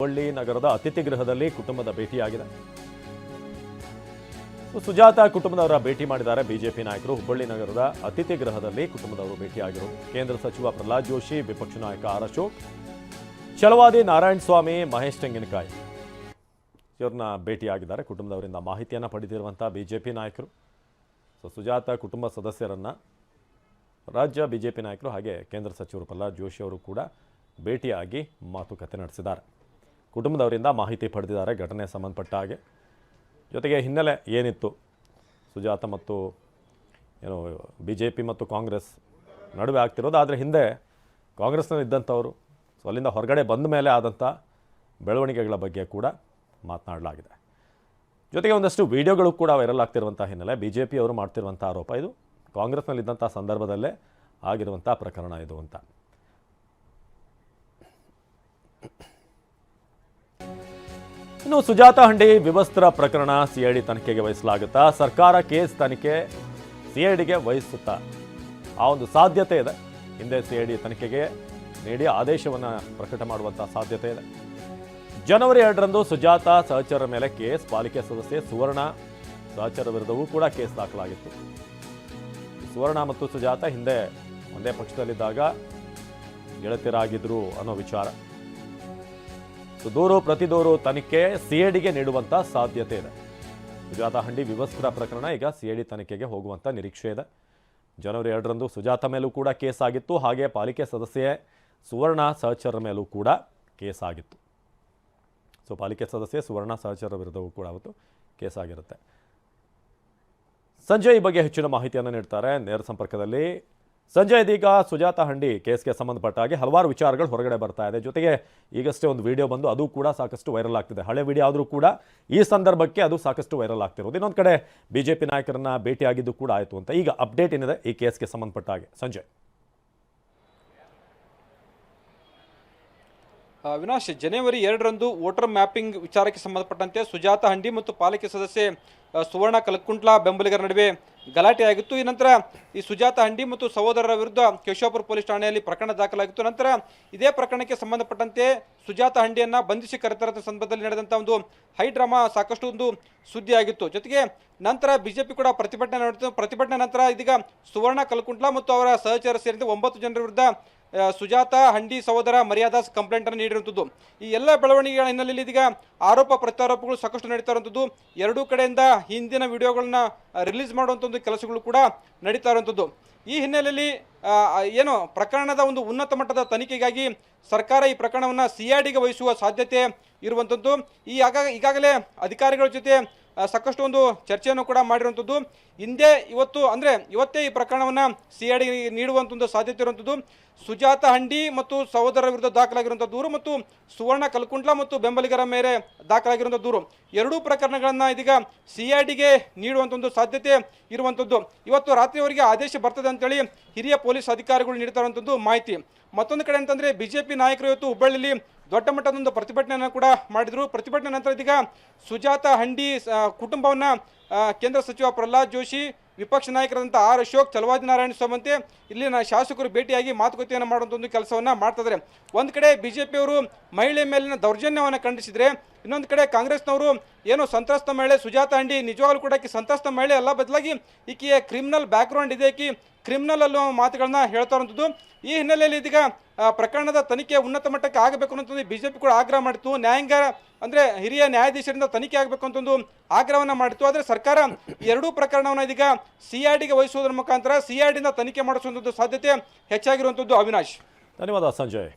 ಹುಬ್ಬಳ್ಳಿ ನಗರದ ಅತಿಥಿ ಗೃಹದಲ್ಲಿ ಕುಟುಂಬದ ಭೇಟಿಯಾಗಿದೆ. ಸುಜಾತ ಕುಟುಂಬದವರ ಭೇಟಿ ಮಾಡಿದ್ದಾರೆ ಬಿಜೆಪಿ ನಾಯಕರು. ಹುಬ್ಬಳ್ಳಿ ನಗರದ ಅತಿಥಿ ಗೃಹದಲ್ಲಿ ಕುಟುಂಬದವರು ಭೇಟಿಯಾಗಿರುವುದು. ಕೇಂದ್ರ ಸಚಿವ ಪ್ರಹ್ಲಾದ್ ಜೋಶಿ, ವಿಪಕ್ಷ ನಾಯಕ ಆರ್ ಅಶೋಕ್, ಛಲವಾದಿ ನಾರಾಯಣ ಸ್ವಾಮಿ, ಮಹೇಶ್ ತೆಂಗಿನಕಾಯಿ ಇವರನ್ನ ಭೇಟಿಯಾಗಿದ್ದಾರೆ. ಕುಟುಂಬದವರಿಂದ ಮಾಹಿತಿಯನ್ನು ಪಡೆದಿರುವಂತಹ ಬಿಜೆಪಿ ನಾಯಕರು. ಸುಜಾತ ಕುಟುಂಬ ಸದಸ್ಯರನ್ನ ರಾಜ್ಯ ಬಿಜೆಪಿ ನಾಯಕರು ಹಾಗೆ ಕೇಂದ್ರ ಸಚಿವರು ಪ್ರಹ್ಲಾದ್ ಜೋಶಿ ಅವರು ಕೂಡ ಭೇಟಿಯಾಗಿ ಮಾತುಕತೆ ನಡೆಸಿದ್ದಾರೆ. ಕುಟುಂಬದವರಿಂದ ಮಾಹಿತಿ ಪಡೆದಿದ್ದಾರೆ ಘಟನೆ ಸಂಬಂಧಪಟ್ಟ ಹಾಗೆ. ಜೊತೆಗೆ ಹಿನ್ನೆಲೆ ಏನಿತ್ತು, ಸುಜಾತ ಮತ್ತು ಬಿಜೆಪಿ ಮತ್ತು ಕಾಂಗ್ರೆಸ್ ನಡುವೆ ಆಗ್ತಿರೋದು, ಆದರೆ ಹಿಂದೆ ಕಾಂಗ್ರೆಸ್ನಲ್ಲಿ ಇದ್ದಂಥವರು ಅಲ್ಲಿಂದ ಹೊರಗಡೆ ಬಂದ ಮೇಲೆ ಆದಂಥ ಬೆಳವಣಿಗೆಗಳ ಬಗ್ಗೆ ಕೂಡ ಮಾತನಾಡಲಾಗಿದೆ. ಜೊತೆಗೆ ಒಂದಷ್ಟು ವಿಡಿಯೋಗಳು ಕೂಡ ವೈರಲ್ ಆಗ್ತಿರುವಂಥ ಹಿನ್ನೆಲೆ ಬಿಜೆಪಿ ಅವರು ಮಾಡ್ತಿರುವಂಥ ಆರೋಪ ಇದು ಕಾಂಗ್ರೆಸ್ನಲ್ಲಿದ್ದಂಥ ಸಂದರ್ಭದಲ್ಲೇ ಆಗಿರುವಂಥ ಪ್ರಕರಣ ಇದು ಅಂತ. ಇನ್ನು ಸುಜಾತ ಹಂಡಿ ವಿವಸ್ತ್ರ ಪ್ರಕರಣ ಸಿಐಡಿ ತನಿಖೆಗೆ ವಹಿಸಲಾಗುತ್ತಾ? ಸರ್ಕಾರ ಕೇಸ್ ತನಿಖೆ ಸಿಐಡಿಗೆ ವಹಿಸುತ್ತಾ? ಆ ಒಂದು ಸಾಧ್ಯತೆ ಇದೆ. ಹಿಂದೆ ಸಿಐಡಿ ತನಿಖೆಗೆ ನೀಡಿ ಆದೇಶವನ್ನು ಪ್ರಕಟ ಮಾಡುವಂಥ ಸಾಧ್ಯತೆ ಇದೆ. ಜನವರಿ 2ರಂದು ಸುಜಾತ ಸಹಚರರ ಮೇಲೆ ಕೇಸ್, ಪಾಲಿಕೆ ಸದಸ್ಯೆ ಸುವರ್ಣ ಸಹಚರ ವಿರುದ್ಧವೂ ಕೂಡ ಕೇಸ್ ದಾಖಲಾಗಿತ್ತು. ಸುವರ್ಣ ಮತ್ತು ಸುಜಾತ ಹಿಂದೆ ಒಂದೇ ಪಕ್ಷದಲ್ಲಿದ್ದಾಗ ಗೆಳತಿಯರಾಗಿದ್ರು ಅನ್ನೋ ವಿಚಾರ. ದೂರು ಪ್ರತಿದೂರು ತನಿಖೆ ಸಿಐಡಿಗೆ ನೀಡುವಂಥ ಸಾಧ್ಯತೆ ಇದೆ. ಸುಜಾತ ಹಂಡಿ ವಿವಸ್ತ್ರ ಪ್ರಕರಣ ಈಗ ಸಿಐಡಿ ತನಿಖೆಗೆ ಹೋಗುವಂಥ ನಿರೀಕ್ಷೆ ಇದೆ. ಜನವರಿ 2ರಂದು ಸುಜಾತ ಮೇಲೂ ಕೂಡ ಕೇಸ್ ಆಗಿತ್ತು. ಹಾಗೆ ಪಾಲಿಕೆ ಸದಸ್ಯೆ ಸುವರ್ಣ ಸಹಚರರ ಮೇಲೂ ಕೂಡ ಕೇಸ್ ಆಗಿತ್ತು. ಪಾಲಿಕೆ ಸದಸ್ಯೆ ಸುವರ್ಣ ಸಹಚರರ ವಿರುದ್ಧವೂ ಕೂಡ ಅವತ್ತು ಕೇಸ್ ಆಗಿರುತ್ತೆ. ಸಂಜಯ್ ಈ ಬಗ್ಗೆ ಹೆಚ್ಚಿನ ಮಾಹಿತಿಯನ್ನು ನೀಡ್ತಾರೆ ನೇರ ಸಂಪರ್ಕದಲ್ಲಿ. ಸಂಜಯ್, ಇದೀಗ ಸುಜಾತ ಹಂಡಿ ಕೇಸ್ಗೆ ಸಂಬಂಧಪಟ್ಟ ಹಾಗೆ ಹಲವಾರು ವಿಚಾರಗಳು ಹೊರಗಡೆ ಬರ್ತಾ ಇದೆ. ಜೊತೆಗೆ ಈಗಷ್ಟೇ ಒಂದು ವಿಡಿಯೋ ಬಂದು ಅದು ಕೂಡ ಸಾಕಷ್ಟು ವೈರಲ್ ಆಗ್ತಿದೆ. ಹಳೆ ವಿಡಿಯೋ ಆದರೂ ಕೂಡ ಈ ಸಂದರ್ಭಕ್ಕೆ ಅದು ಸಾಕಷ್ಟು ವೈರಲ್ ಆಗ್ತಿರೋದು. ಇನ್ನೊಂದು ಕಡೆ ಬಿಜೆಪಿ ನಾಯಕರನ್ನ ಭೇಟಿಯಾಗಿದ್ದು ಕೂಡ ಆಯಿತು ಅಂತ. ಈಗ ಅಪ್ಡೇಟ್ ಏನಿದೆ ಈ ಕೇಸ್ಗೆ ಸಂಬಂಧಪಟ್ಟ ಹಾಗೆ ಸಂಜಯ್? ಅವಿನಾಶ್, ಜನವರಿ 2ರಂದು ವೋಟರ್ ಮ್ಯಾಪಿಂಗ್ ವಿಚಾರಕ್ಕೆ ಸಂಬಂಧಪಟ್ಟಂತೆ ಸುಜಾತ ಹಂಡಿ ಮತ್ತು ಪಾಲಿಕೆ ಸದಸ್ಯೆ ಸುವರ್ಣ ಕಲಕುಂಟ್ಲ ಬೆಂಬಲಿಗರ ನಡುವೆ ಗಲಾಟೆ ಆಗಿತ್ತು. ಈ ನಂತರ ಈ ಸುಜಾತ ಹಂಡಿ ಮತ್ತು ಸಹೋದರರ ವಿರುದ್ಧ ಕೇಶವಾಪುರ ಪೊಲೀಸ್ ಠಾಣೆಯಲ್ಲಿ ಪ್ರಕರಣ ದಾಖಲಾಗಿತ್ತು. ನಂತರ ಇದೇ ಪ್ರಕರಣಕ್ಕೆ ಸಂಬಂಧಪಟ್ಟಂತೆ ಸುಜಾತ ಹಂಡಿಯನ್ನು ಬಂಧಿಸಿ ಕರೆತರದ ಸಂದರ್ಭದಲ್ಲಿ ನಡೆದಂಥ ಒಂದು ಹೈ ಡ್ರಾಮಾ ಸಾಕಷ್ಟು ಒಂದು ಸುದ್ದಿ ಆಗಿತ್ತು. ಜೊತೆಗೆ ನಂತರ ಬಿಜೆಪಿ ಕೂಡ ಪ್ರತಿಭಟನೆ ನಡೆಯಿತು. ಪ್ರತಿಭಟನೆ ನಂತರ ಇದೀಗ ಸುವರ್ಣ ಕಲಕುಂಟ್ಲ ಮತ್ತು ಅವರ ಸಹಚರ ಸೇರಿದಂತೆ 9 ಜನರ ವಿರುದ್ಧ ಸುಜಾತ ಹಂಡಿ ಸಹೋದರ ಮರ್ಯಾದಾಸ್ ಕಂಪ್ಲೇಂಟ್ ಅನ್ನು ನೀಡಿರುವಂಥದ್ದು. ಈ ಎಲ್ಲ ಬೆಳವಣಿಗೆಗಳ ಹಿನ್ನೆಲೆಯಲ್ಲಿ ಇದೀಗ ಆರೋಪ ಪ್ರತ್ಯಾರೋಪಗಳು ಸಾಕಷ್ಟು ನಡೀತಾ ಇರುವಂಥದ್ದು. ಎರಡೂ ಕಡೆಯಿಂದ ಹಿಂದಿನ ವಿಡಿಯೋಗಳನ್ನ ರಿಲೀಸ್ ಮಾಡುವಂಥ ಒಂದು ಕೆಲಸಗಳು ಕೂಡ ನಡೀತಾ ಇರುವಂಥದ್ದು. ಈ ಹಿನ್ನೆಲೆಯಲ್ಲಿ ಏನು ಪ್ರಕರಣದ ಒಂದು ಉನ್ನತ ಮಟ್ಟದ ತನಿಖೆಗಾಗಿ ಸರ್ಕಾರ ಈ ಪ್ರಕರಣವನ್ನು ಸಿಐಡಿಗೆ ವಹಿಸುವ ಸಾಧ್ಯತೆ ಇರುವಂಥದ್ದು. ಈಗಾಗಲೇ ಅಧಿಕಾರಿಗಳ ಜೊತೆ ಸಾಕಷ್ಟು ಒಂದು ಚರ್ಚೆಯನ್ನು ಕೂಡ ಮಾಡಿರುವಂಥದ್ದು. ಹಿಂದೆ ಇವತ್ತೇ ಈ ಪ್ರಕರಣವನ್ನು ಸಿಐಡಿಗೆ ನೀಡುವಂಥ ಒಂದು ಸಾಧ್ಯತೆ ಇರುವಂಥದ್ದು. ಸುಜಾತ ಹಂಡಿ ಮತ್ತು ಸಹೋದರರ ವಿರುದ್ಧ ದಾಖಲಾಗಿರುವಂಥ ದೂರು ಮತ್ತು ಸುವರ್ಣ ಕಲಕುಂಟ್ಲ ಮತ್ತು ಬೆಂಬಲಿಗರ ಮೇಲೆ ದಾಖಲಾಗಿರುವಂಥ ದೂರು, ಎರಡೂ ಪ್ರಕರಣಗಳನ್ನು ಇದೀಗ ಸಿಐಡಿಗೆ ನೀಡುವಂಥ ಒಂದು ಸಾಧ್ಯತೆ ಇರುವಂಥದ್ದು. ಇವತ್ತು ರಾತ್ರಿಯವರೆಗೆ ಆದೇಶ ಬರ್ತದೆ ಅಂತೇಳಿ ಹಿರಿಯ ಪೊಲೀಸ್ ಅಧಿಕಾರಿಗಳು ನೀಡ್ತಾ ಇರುವಂಥದ್ದು ಮಾಹಿತಿ. ಮತ್ತೊಂದು ಕಡೆ ಅಂತಂದರೆ ಬಿಜೆಪಿ ನಾಯಕರು ಇವತ್ತು ಹುಬ್ಬಳ್ಳಿಯಲ್ಲಿ ದೊಡ್ಡ ಮಟ್ಟದೊಂದು ಪ್ರತಿಭಟನೆಯನ್ನು ಕೂಡ ಮಾಡಿದರು. ಪ್ರತಿಭಟನೆ ನಂತರ ಇದೀಗ ಸುಜಾತ ಹಂಡಿ ಕುಟುಂಬವನ್ನು ಕೇಂದ್ರ ಸಚಿವ ಪ್ರಹ್ಲಾದ್ ಜೋಶಿ, ವಿಪಕ್ಷ ನಾಯಕರಾದಂಥ ಆರ್ ಅಶೋಕ್, ಛಲವಾದಿ ನಾರಾಯಣ ಸ್ವಾಮಿ ಇಲ್ಲಿನ ಶಾಸಕರು ಭೇಟಿಯಾಗಿ ಮಾತುಕತೆಯನ್ನು ಮಾಡುವಂಥ ಒಂದು ಕೆಲಸವನ್ನು ಮಾಡ್ತಾ ಇದ್ದಾರೆ. ಒಂದು ಕಡೆ ಬಿಜೆಪಿಯವರು ಮಹಿಳೆ ಮೇಲಿನ ದೌರ್ಜನ್ಯವನ್ನು ಖಂಡಿಸಿದರೆ, ಇನ್ನೊಂದು ಕಡೆ ಕಾಂಗ್ರೆಸ್ನವರು ಏನು ಸಂತ್ರಸ್ತ ಮಹಿಳೆ ಸುಜಾತ ಹಂಡಿ ನಿಜವಾಗ್ಲೂ ಕೂಡ ಈಕೆ ಸಂತ್ರಸ್ತ ಮಹಿಳೆ ಅಲ್ಲ, ಬದಲಾಗಿ ಈಕೆಯ ಕ್ರಿಮಿನಲ್ ಬ್ಯಾಕ್ಗ್ರೌಂಡ್ ಇದೆ, ಈಕೆ ಕ್ರಿಮಿನಲ್ ಅನ್ನೋ ಮಾತುಗಳನ್ನ ಹೇಳ್ತಾ ಇರುವಂಥದ್ದು. ಈ ಹಿನ್ನೆಲೆಯಲ್ಲಿ ಇದೀಗ ಪ್ರಕರಣದ ತನಿಖೆ ಉನ್ನತ ಮಟ್ಟಕ್ಕೆ ಆಗಬೇಕು ಅನ್ನೋದು ಬಿಜೆಪಿ ಕೂಡ ಆಗ್ರಹ ಮಾಡಿತ್ತು. ನ್ಯಾಯಾಂಗ ಅಂದರೆ ಹಿರಿಯ ನ್ಯಾಯಾಧೀಶರಿಂದ ತನಿಖೆ ಆಗಬೇಕು ಅಂತ ಒಂದು ಆಗ್ರಹವನ್ನು ಮಾಡಿತ್ತು. ಆದರೆ ಸರ್ಕಾರ ಎರಡೂ ಪ್ರಕರಣವನ್ನು ಇದೀಗ ಸಿಐಡಿಗೆ ವಹಿಸುವುದರ ಮುಖಾಂತರ ಸಿಐಡಿಯಿಂದ ತನಿಖೆ ಮಾಡಿಸುವಂಥದ್ದು ಸಾಧ್ಯತೆ ಹೆಚ್ಚಾಗಿರುವಂಥದ್ದು. ಅವಿನಾಶ್, ಧನ್ಯವಾದ ಸಂಜಯ್.